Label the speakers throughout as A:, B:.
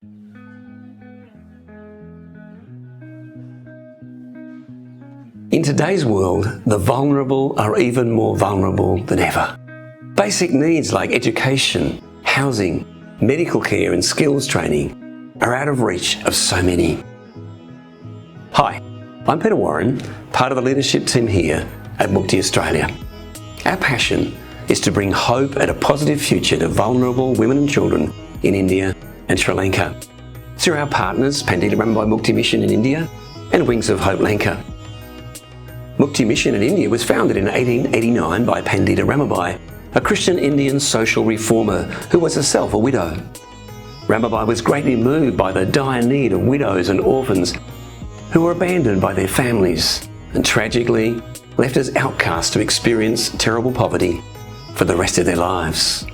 A: In today's world, the vulnerable are even more vulnerable than ever. Basic needs like education, housing, medical care and skills training are out of reach of so many. Hi, I'm Peter Warren, part of the leadership team here at Mukti Australia. Our passion is to bring hope and a positive future to vulnerable women and children in India and Sri Lanka through our partners Pandita Ramabai Mukti Mission in India and Wings of Hope Lanka. Mukti Mission in India was founded in 1889 by Pandita Ramabai, a Christian Indian social reformer who was herself a widow. Ramabai was greatly moved by the dire need of widows and orphans who were abandoned by their families and tragically left as outcasts to experience terrible poverty for the rest of their lives.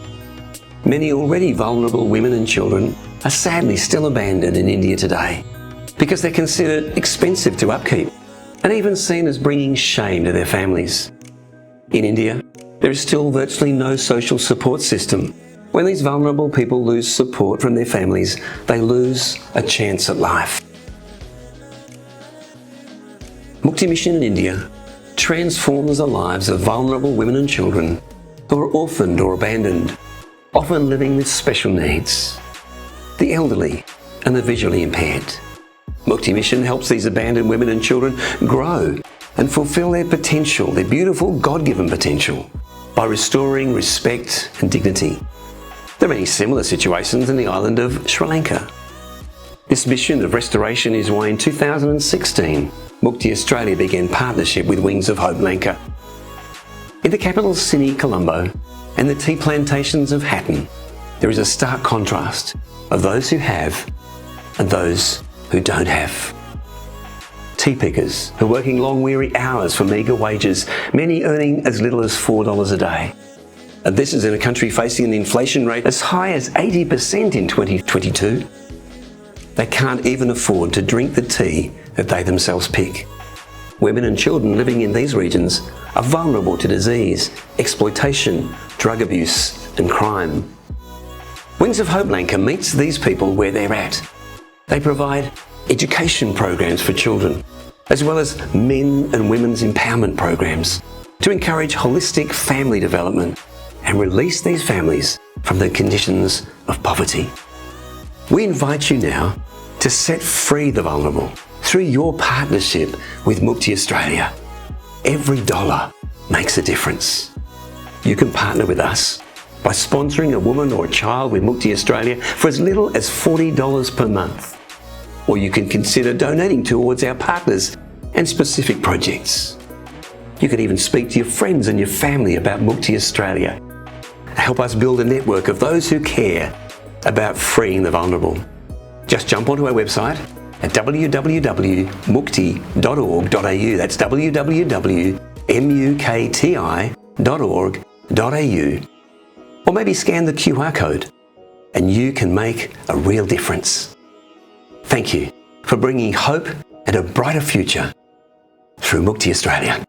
A: Many already vulnerable women and children are sadly still abandoned in India today because they're considered expensive to upkeep and even seen as bringing shame to their families. In India, there is still virtually no social support system. When these vulnerable people lose support from their families, they lose a chance at life. Mukti Mission in India transforms the lives of vulnerable women and children who are orphaned or abandoned, often living with special needs, the elderly and the visually impaired. Mukti Mission helps these abandoned women and children grow and fulfill their potential, their beautiful God-given potential, by restoring respect and dignity. There are many similar situations in the island of Sri Lanka. This mission of restoration is why in 2016, Mukti Australia began partnership with Wings of Hope Lanka. In the capital city, Colombo, and the tea plantations of Hatton, there is a stark contrast of those who have and those who don't have. Tea pickers who are working long weary hours for meagre wages, many earning as little as $4 a day. And this is in a country facing an inflation rate as high as 80% in 2022. They can't even afford to drink the tea that they themselves pick. Women and children living in these regions are vulnerable to disease, exploitation, drug abuse and crime. Wings of Hope Lanka meets these people where they're at. They provide education programs for children, as well as men and women's empowerment programs to encourage holistic family development and release these families from the conditions of poverty. We invite you now to set free the vulnerable through your partnership with Mukti Australia. Every dollar makes a difference. You can partner with us by sponsoring a woman or a child with Mukti Australia for as little as $40 per month. Or you can consider donating towards our partners and specific projects. You can even speak to your friends and your family about Mukti Australia. Help us build a network of those who care about freeing the vulnerable. Just jump onto our website at www.mukti.org.au. That's www.mukti.org.au. Or maybe scan the QR code and you can make a real difference. Thank you for bringing hope and a brighter future through Mukti Australia.